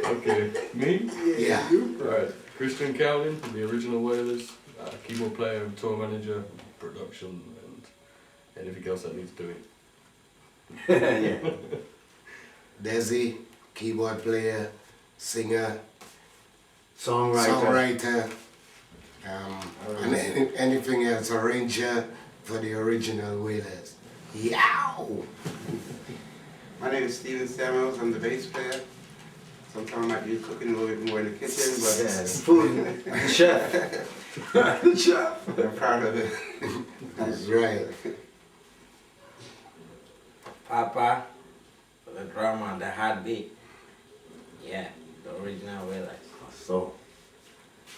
Okay, me? Yeah. Alright, Christian Cowling from the original Wailers, keyboard player, tour manager, production, and anything else that needs doing. Yeah. Desi, keyboard player, singer, Songwriter. and anything else, arranger for the original Wailers. Yow! My name is Steven Samuels. I'm the bass player. Sometimes I might be cooking a little bit more in the kitchen, but Yeah, food. Chef. Chef. I'm proud of it. That's right. Papa, for the drama, the heartbeat. Yeah, the original Wailers. So,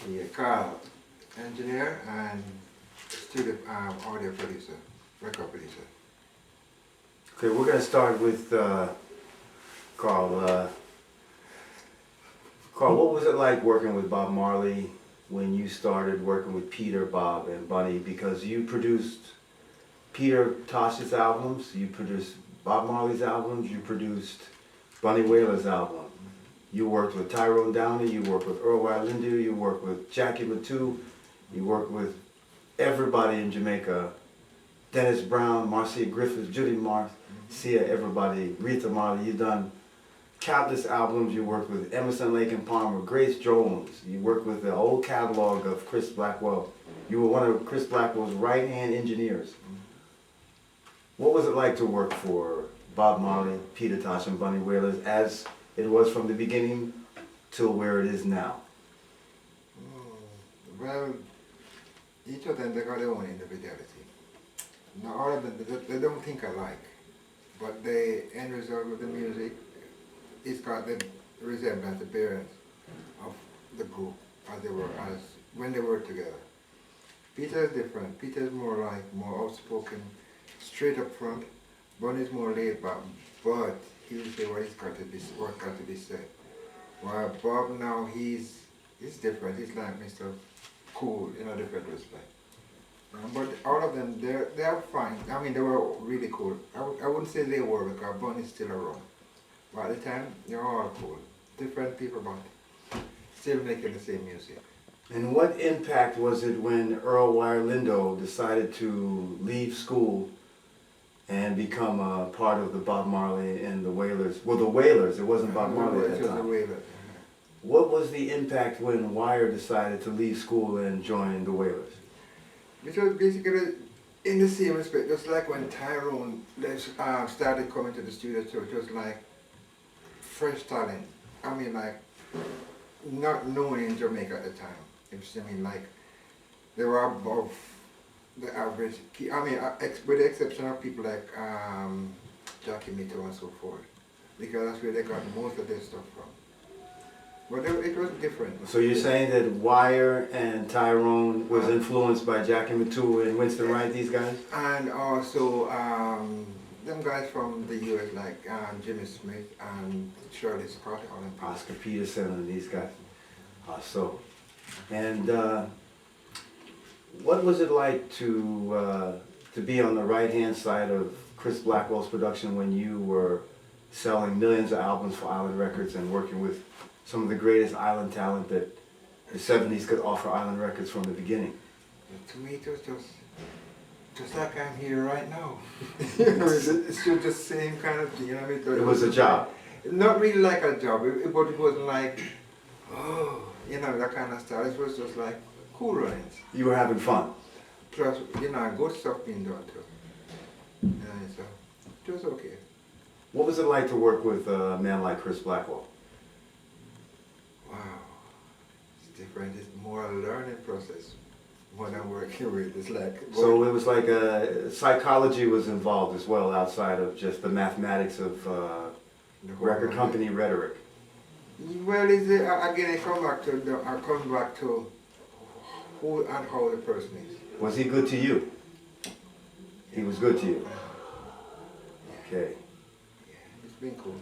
Yeah, Carl, engineer and studio audio producer, record producer. okay, we're gonna start with Carl. Carl, what was it like working with Bob Marley when you started working with Peter, Bob, and Bunny? Because you produced Peter Tosh's albums, you produced Bob Marley's albums, you produced Bunny Wailer's album. You worked with Tyrone Downey, you worked with Earl Lindu, you worked with Jackie Matu, you worked with everybody in Jamaica. Dennis Brown, Marcia Griffiths, Judy Marcia, everybody, Rita Marley. You've done countless albums. You worked with Emerson, Lake and Palmer, Grace Jones. You worked with the old catalog of Chris Blackwell. You were one of Chris Blackwell's right-hand engineers. What was it like to work for Bob Marley, Peter Tosh, and Bunny Wailers as it was from the beginning till where it is now? Well, each of them, they got their own individuality. Now all of them, they don't think alike, but the end result of the music, it's got the resemblance, the appearance of the group as when they were together. Peter is different. Peter is more outspoken, straight up front. Bunny's more laid back, but he'll say what got to be said. While Bob now, he's different. He's like Mr. Cool in a different respect. But all of them, they're fine. I mean, they were really cool. I wouldn't say they were because Bunny's still around. But at the time, they're all cool. Different people, but still making the same music. And what impact was it when Earl Lindo decided to leave school and become a part of the Bob Marley and the Wailers? Well, the Wailers, it wasn't Bob Marley at that time. The Wailers. What was the impact when Wire decided to leave school and join the Wailers? Which was basically in the same respect, just like when Tyrone started coming to the studio too, it was like fresh talent. I mean, like not known in Jamaica at the time. I mean, like they were above the average. I mean, with the exception of people like Jackie Mito and so forth, because that's where they got most of their stuff from. But it was different. So you're saying that Wire and Tyrone was influenced by Jackie Matu and Winston Wright, these guys? And also them guys from the US like Jimmy Smith and Shirley Scott, all them people. Oscar Peterson and these guys. And what was it like to be on the right-hand side of Chris Blackwell's production when you were selling millions of albums for Island Records and working with some of the greatest island talent that the 70s could offer Island Records from the beginning? To me, it was just like I'm here right now. It's just the same kind of thing. You know, It was a job. Not really like a job, but it wasn't like, oh, you know, that kind of stuff. It was just like cool runnings. You were having fun. Plus, you know, good stuff being done too. So it was okay. What was it like to work with a man like Chris Blackwell? Wow, it's different. It's more a learning process more than working with. It's like So it was like psychology was involved as well, outside of just the mathematics of record company rhetoric. Well, again, I come back to who and how the person is. Was he good to you? He was good to you. Okay. Yeah, it's been cool.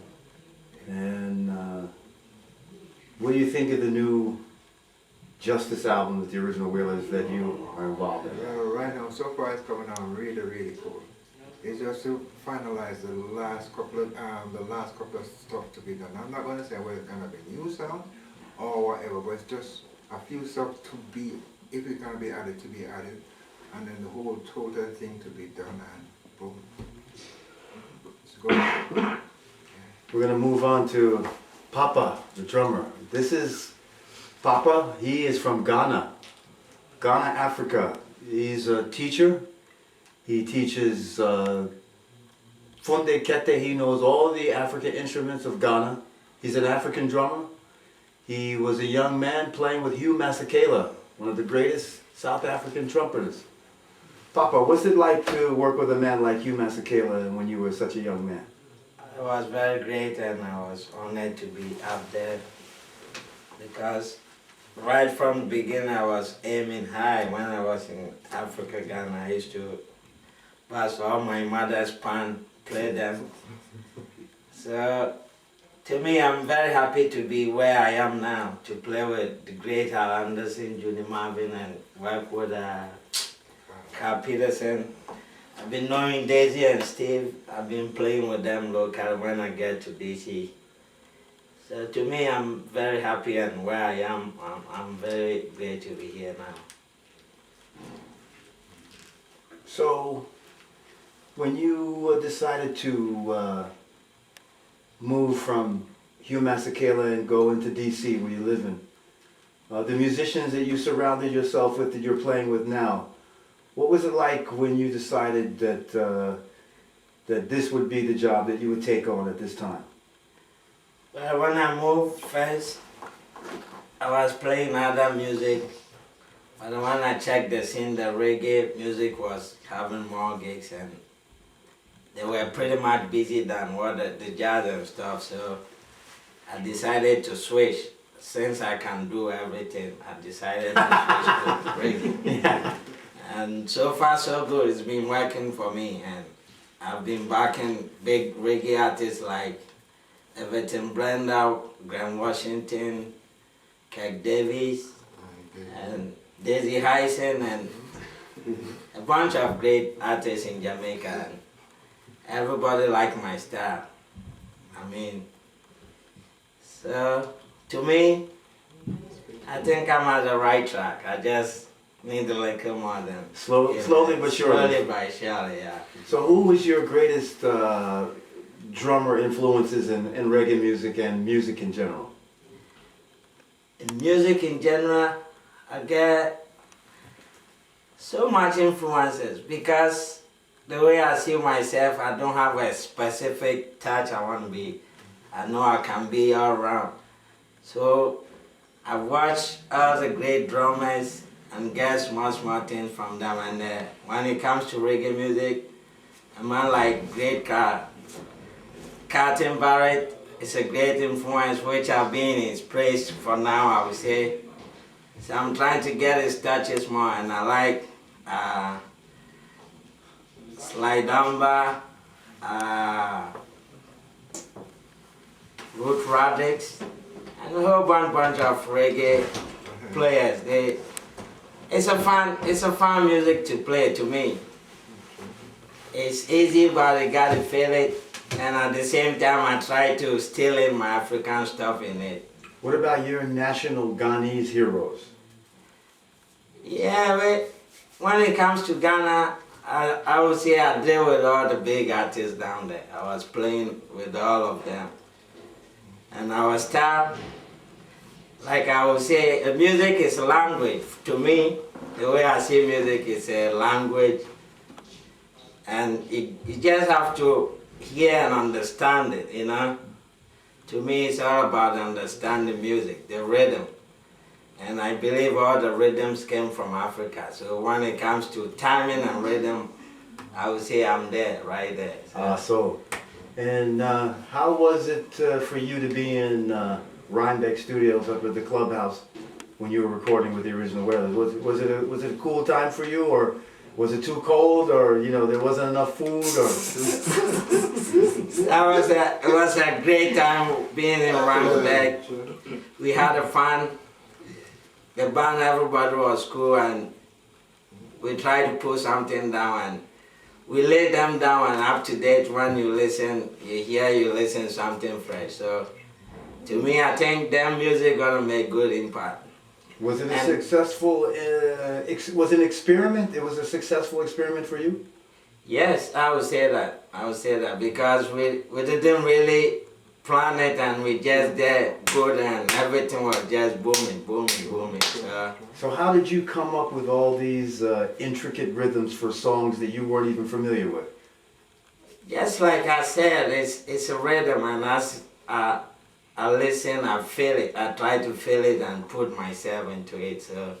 And what do you think of the new Justice album with the original Wailers that you are involved in? Right now, so far it's coming out really, really cool. It's just to finalize the last couple of stuff to be done. I'm not going to say whether it's going to be new sound or whatever, but it's just a few stuff to be, if it's going to be added, to be added, and then the whole total thing to be done, and boom. It's good. Yeah. We're gonna move on to Papa, the drummer. This is Papa. He is from Ghana, Africa. He's a teacher. He teaches Funde Kete. He knows all the African instruments of Ghana. He's an African drummer. He was a young man playing with Hugh Masekela, one of the greatest South African trumpeters. Papa, what's it like to work with a man like Hugh Masekela when you were such a young man? It was very great, and I was honored to be up there because right from the beginning I was aiming high. When I was in Africa, Ghana, I used to pass all my mother's pan, play them. So to me, I'm very happy to be where I am now, to play with the great Al Anderson, Judy Marvin, and work with Carl Peterson. I've been knowing Daisy and Steve. I've been playing with them locally when I get to DC. So to me, I'm very happy, and where I am, I'm very glad to be here now. So, when you decided to move from Hugh Masekela and go into DC, where you live in, the musicians that you surrounded yourself with, that you're playing with now, what was it like when you decided that that this would be the job that you would take on at this time? Well, when I moved first, I was playing other music. But when I checked the scene, the reggae music was having more gigs, and they were pretty much busy than what the jazz and stuff. So I decided to switch. Since I can do everything, I decided to switch to reggae. Yeah. And so far so good, it's been working for me, and I've been backing big reggae artists like Everton Brenda, Graham Washington, Kirk Davis, and Daisy Hyson, and a bunch of great artists in Jamaica. And everybody liked my style. I mean, so to me, I think I'm on the right track. I just need to like come on them. Slowly but surely. Slowly by surely, yeah. So who was your greatest drummer influences in reggae music and music in general? In music in general, I get so much influences because the way I see myself, I don't have a specific touch I want to be. I know I can be all around. So I watch all the great drummers and get small things from them. And when it comes to reggae music, a man like great Carlton Barrett is a great influence, which I've been in his praise for now, I would say. So I'm trying to get his touches more, and I like Sly Dunbar, Ruth Rodriguez, and a whole bunch of reggae players. It's a fun music to play to me. It's easy, but you gotta feel it, and at the same time I try to still in my African stuff in it. What about your national Ghanese heroes? Yeah, but when it comes to Ghana, I would say I deal with all the big artists down there. I was playing with all of them. And our style, like I would say, the music is a language. To me, the way I see music is a language. And you just have to hear and understand it, you know? To me, it's all about understanding music, the rhythm. And I believe all the rhythms came from Africa. So when it comes to timing and rhythm, I would say I'm there, right there. And how was it for you to be in Rhinebeck Studios up at the clubhouse when you were recording with the original Wailers? Was it a cool time for you, or was it too cold, or there wasn't enough food, or? It was a great time being in Rhinebeck. We had a fun. The band, everybody was cool, and we tried to put something down, and we lay them down and up to date. When you listen, you listen something fresh. So to me, I think them music gonna make good impact. Was it a And- successful, was it an experiment? It was a successful experiment for you? Yes, I would say that. I would say that because we didn't really plan it and we just did good and everything was just booming. So how did you come up with all these intricate rhythms for songs that you weren't even familiar with? Just like I said, it's a rhythm, and as I listen, I feel it. I try to feel it and put myself into it. So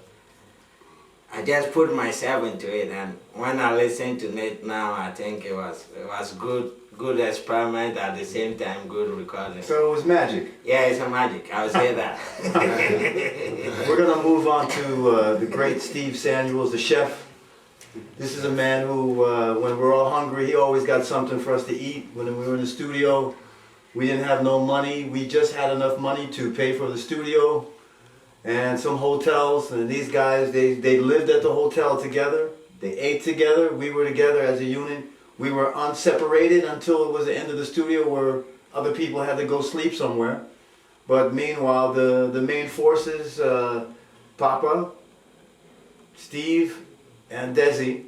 I just put myself into it, and when I listen to it now, I think it was good experiment, at the same time good recording. So it was magic. Yeah, it's a magic. I would say that. We're gonna move on to the great Steve Samuels, the chef. This is a man who, when we're all hungry, he always got something for us to eat. When we were in the studio, we didn't have no money. We just had enough money to pay for the studio and some hotels. And these guys, they lived at the hotel together. They ate together. We were together as a unit. We were unseparated until it was the end of the studio where other people had to go sleep somewhere. But meanwhile, the main forces, Papa, Steve, and Desi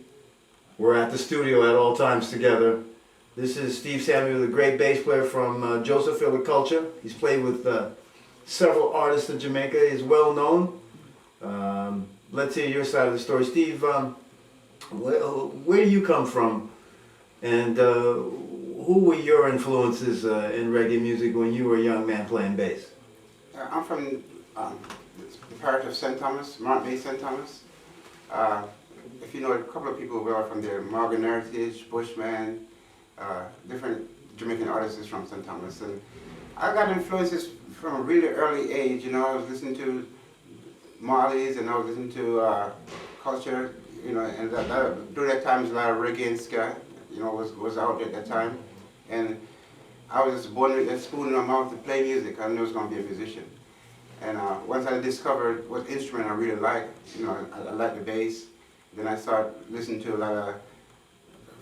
were at the studio at all times together. This is Steve Samuel, the great bass player from Joseph Culture. He's played with several artists in Jamaica. He's well known. Let's hear your side of the story. Steve, where do you come from? And who were your influences in reggae music when you were a young man playing bass? I'm from the parish of St. Thomas, Mount Bay St. Thomas. If you know, a couple of people who are from there, Morgan Heritage, Bushman, different Jamaican artists from St. Thomas. And I got influences from a really early age. You know, I was listening to Marley's and I was listening to Culture, you know, and during that time, there was a lot of reggae and ska, you know, was out at that time. And I was just born with a spoon in my mouth to play music. I knew I was going to be a musician. And once I discovered what instrument I really liked, you know, I liked the bass. Then I started listening to a lot of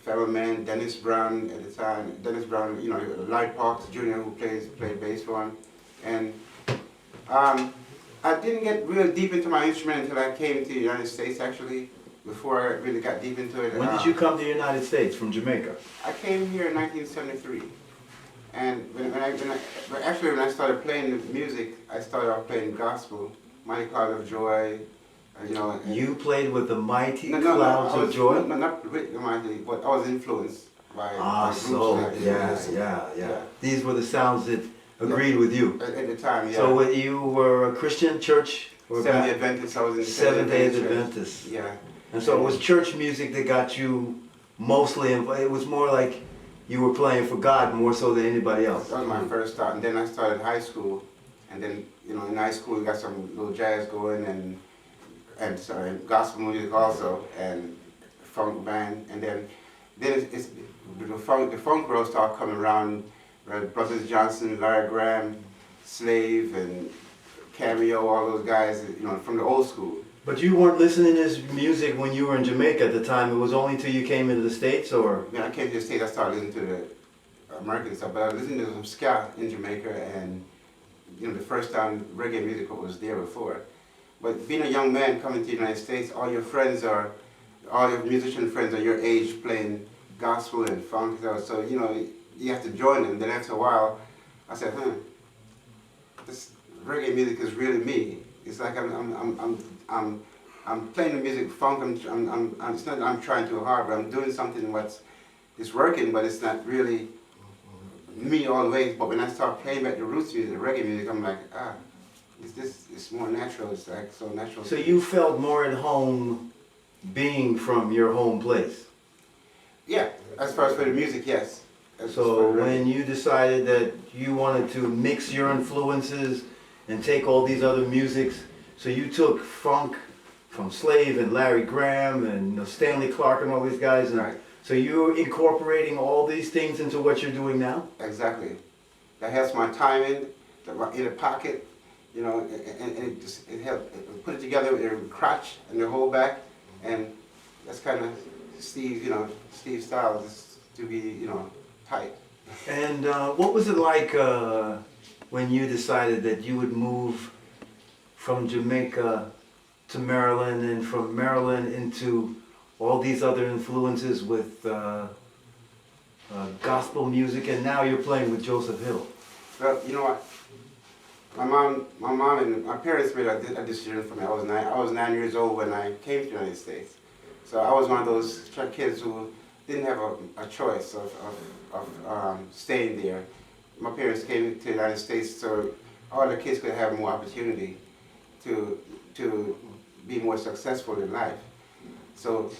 fellow men, Dennis Brown at the time. Dennis Brown, you know, Lloyd Parks Jr., who played bass for him. And I didn't get real deep into my instrument until I came to the United States, actually, before I really got deep into it. When did you come to the United States from Jamaica? I came here in 1973. And when I started playing music, I started off playing gospel, Mighty Cloud of Joy, you know. You played with the Mighty Clouds of Joy? No, not with the Mighty, but I was influenced by groups like yeah. These were the sounds that agreed with you. At the time, yeah. So you were a Christian church? Seventh-day Adventist, I was in the Seventh-day Adventist. Yeah. And so it was church music that got you mostly involved. It was more like you were playing for God more so than anybody else. That was my first start, and then I started high school, and then, you know, in high school we got some little jazz going and gospel music also, and funk band, and then it's the funk world started coming around. Brothers Johnson, Larry Graham, Slave, and Cameo, all those guys, you know, from the old school. But you weren't listening to his music when you were in Jamaica at the time. It was only till you came into the States, or? When I came to the States, I started listening to the American stuff, but I was listening to some ska in Jamaica, and, you know, the first time reggae music was there before. But being a young man coming to the United States, all your musician friends are your age playing gospel and funk, so, you know, you have to join them. Then after a while, I said, this reggae music is really me. It's like I'm playing the music funk. It's not that I'm trying too hard, but I'm doing something it's working, but it's not really me all the way. But when I start playing back the roots music, the reggae music, I'm like, it's more natural. It's like so natural. So you felt more at home being from your home place? Yeah, as far as for the music, yes. So when you decided that you wanted to mix your influences and take all these other musics, so you took funk from Slave and Larry Graham and Stanley Clarke and all these guys, and right. So you're incorporating all these things into what you're doing now? Exactly. That has my time in the pocket, you know, and it helped put it together with your crotch and your whole back, and that's kind of Steve, Steve Styles to be, tight. And what was it like when you decided that you would move from Jamaica to Maryland and from Maryland into all these other influences with gospel music, and now you're playing with Joseph Hill? Well, you know what? My mom and my parents made a decision for me. I was 9 years old when I came to the United States. So I was one of those kids who didn't have a choice of staying there. My parents came to the United States so all the kids could have more opportunity to be more successful in life. So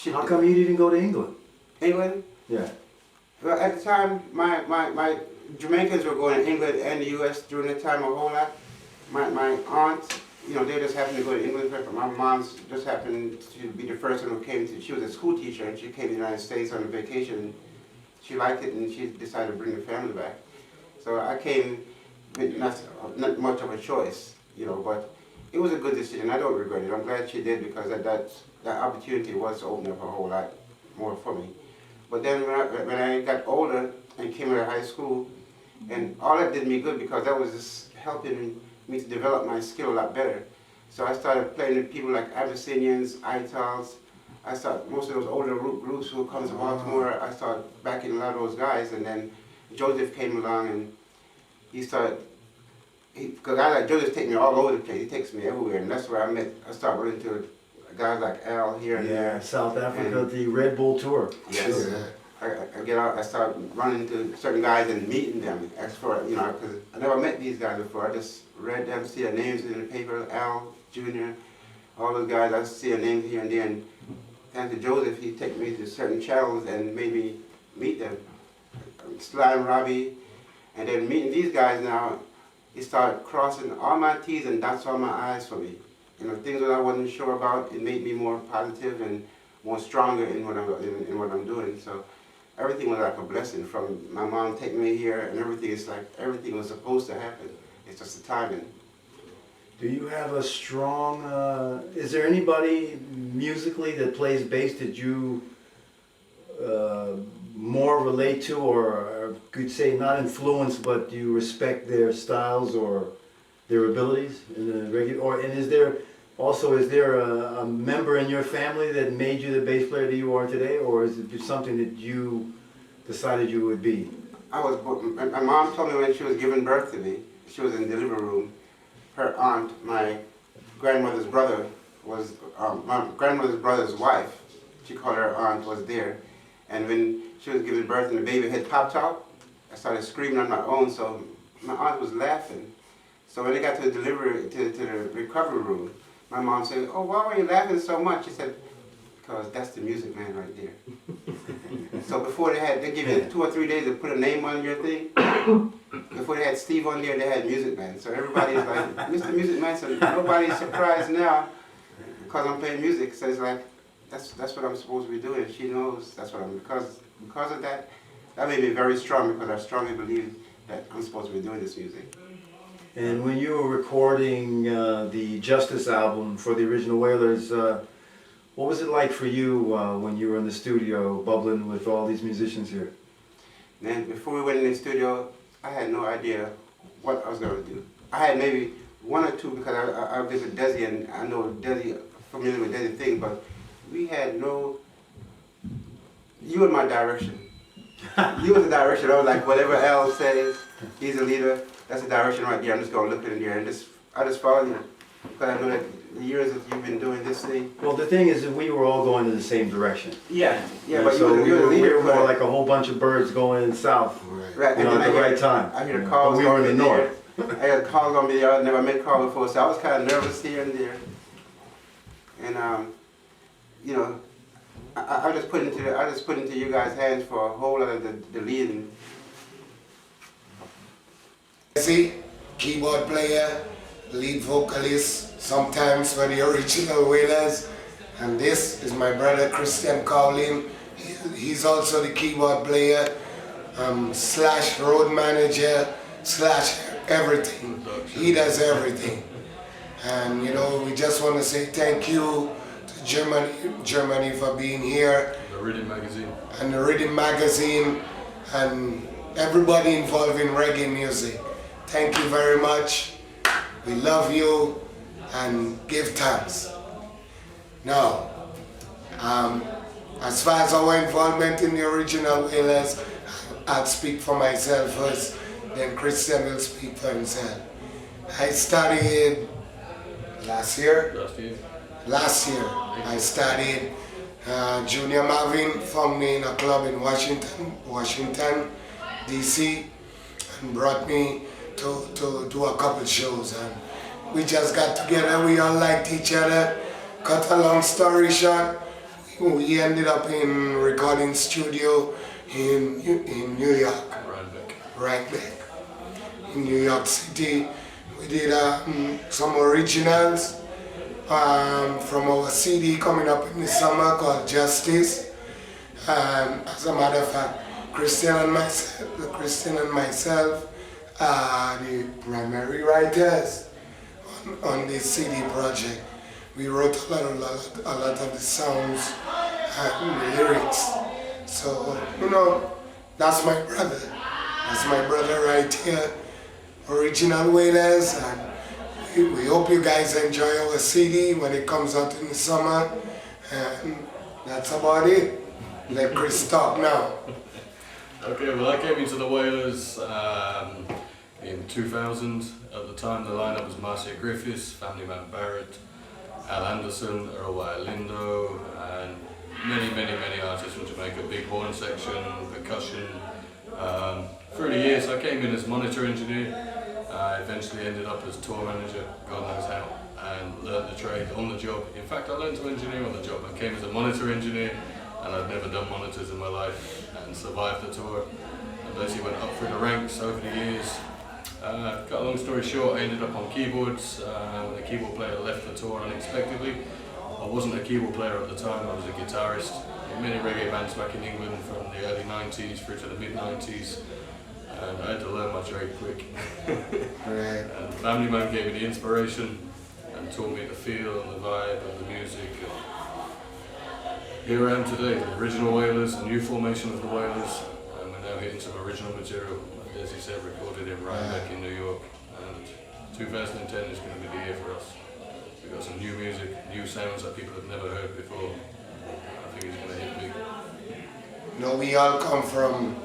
How come you didn't go to England? England? Yeah. Well, at the time, my Jamaicans were going to England and the U.S. during the time a whole lot. My aunt, they just happened to go to England first, but my mom just happened to be the first one who came to, she was a school teacher and she came to the United States on a vacation. She liked it and she decided to bring the family back. So I came with not much of a choice, but it was a good decision. I don't regret it. I'm glad she did because that opportunity was opening up a whole lot more for me. But then when I got older and came out of high school, and all that did me good because that was just helping me to develop my skill a lot better. So I started playing with people like Abyssinians, Itals. I started most of those older groups who come to Baltimore. I started backing a lot of those guys, and then Joseph came along and he started. Because guys like Joseph take me all over the place. He takes me everywhere, and that's where I started running into guys like Al here and there. South Africa, the Red Bull Tour. Yes. I get out, I start running into certain guys and meeting them. As for, because I never met these guys before. I just read them, see their names in the paper, Al, Jr., all those guys, I see their names here and there. And thanks to Joseph, he took me to certain channels and made me meet them. Sly and Robbie. And then meeting these guys now, he started crossing all my T's and dots all my I's for me. Things that I wasn't sure about, it made me more positive and more stronger in what I'm doing. So everything was like a blessing from my mom taking me here, and everything is like everything was supposed to happen. It's just the timing. Do you have a strong, is there anybody musically that plays bass that you more relate to, or could say not influence, but you respect their styles or their abilities in the reggae? And is there a member in your family that made you the bass player that you are today, or is it something that you decided you would be? My mom told me when she was giving birth to me, she was in the delivery room. Her aunt, my grandmother's brother, was my grandmother's brother's wife. She called her aunt, was there, and when she was giving birth and the baby had popped out, I started screaming on my own. So my aunt was laughing. So when they got to the delivery, to the recovery room, my mom said, "Oh, why were you laughing so much?" She said, "Because that's the music man right there." So before they give you 2 or 3 days to put a name on your thing. Before they had Steve on there, they had Music Man. So everybody's like, "Mr. Music Man." So nobody's surprised now because I'm playing music. So it's like, that's what I'm supposed to be doing. She knows that's what I'm, because of that, that made me very strong because I strongly believe that I'm supposed to be doing this music. And when you were recording the Justice album for the original Wailers, what was it like for you when you were in the studio bubbling with all these musicians here? Man, before we went in the studio, I had no idea what I was going to do. I had maybe 1 or 2 because I visit Desi and I know Desi, familiar with Desi things, but we had no, you were my direction. You were the direction. I was like, whatever Al says, he's a leader, that's the direction right there. I'm just going to look in there and I just follow you. Because I know that the years that you've been doing this thing. Well, the thing is that we were all going in the same direction. Yeah, But so we you're the leader. were more like a whole bunch of birds going south, Right, at the right time. I hear the calls. But we were in the north. I had calls on me there. I never made call before, so I was kind of nervous here and there. And I just put into you guys' hands for a whole lot of the leading. See, keyboard player, lead vocalist, sometimes for the original Wailers. And this is my brother Christian Cowlin. He's also the keyboard player, / road manager, / everything. He does everything. And we just want to say thank you to Germany for being here, The Rhythm magazine. and the Rhythm magazine, and everybody involved in reggae music. Thank you very much. We love you and give thanks. Now, as far as our involvement in the original Wailers, I'll speak for myself first, then Christian will speak for himself. I studied last year. Last year, I studied Junior Marvin found me in a club in Washington, D.C., and brought me to do a couple shows. And we just got together, we all liked each other. Cut a long story short, we ended up in recording studio in New York. Rhinebeck. In New York City. We did some originals from our CD coming up in the summer called Justice. As a matter of fact, Christian and myself are the primary writers on this CD project. We wrote a lot of the songs and the lyrics. So, you know, that's my brother. That's my brother right here. Original Wailers, and we hope you guys enjoy our CD when it comes out in the summer. And that's about it. Let Chris talk now. Okay, well I came into the Wailers in 2000. At the time the lineup was Marcia Griffiths, Family Man Barrett, Al Anderson, Earl Wyatt Lindo, and many artists from Jamaica, big horn section, percussion. Through the years I came in as monitor engineer. I eventually ended up as tour manager, God knows how, and learned the trade on the job. In fact, I learned to engineer on the job. I came as a monitor engineer, and I'd never done monitors in my life, and survived the tour. I basically went up through the ranks over the years. Cut a long story short, I ended up on keyboards when the keyboard player left the tour unexpectedly. I wasn't a keyboard player at the time, I was a guitarist. Many reggae bands back in England from the early 90s through to the mid 90s. And I had to learn my trade quick. Right. And Family Man gave me the inspiration and taught me the feel and the vibe and the music. And here I am today, the original Wailers, a new formation of the Wailers, and we're now hitting some original material, as he said, recorded in Rhinebeck in New York. And 2010 is going to be the year for us. We've got some new music, new sounds that people have never heard before. I think it's going to hit big. You know, we all come from,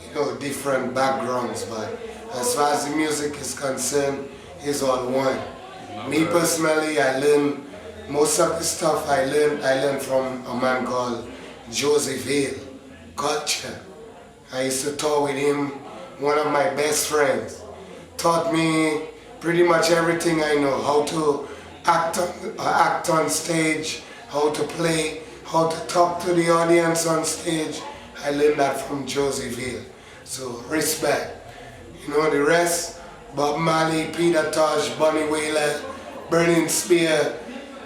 you know, different backgrounds, but as far as the music is concerned, it's all one. Me personally, I learned most of the stuff I learned from a man called Joseph Hill, Culture. I used to tour with him, one of my best friends. Taught me pretty much everything I know, how to act on stage, how to play, how to talk to the audience on stage. I learned that from Joseph Hill. So respect. You know the rest, Bob Marley, Peter Tosh, Bunny Wailer, Burning Spear,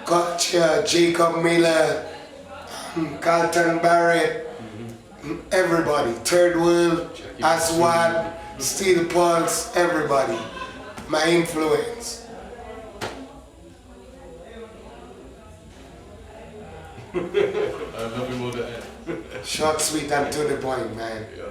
Culture, Jacob Miller, Carlton Barrett, everybody, Third World, Aswad, Steel Pulse, everybody. My influence. I have nothing more to add. Short, sweet, and to the point, man. Yeah.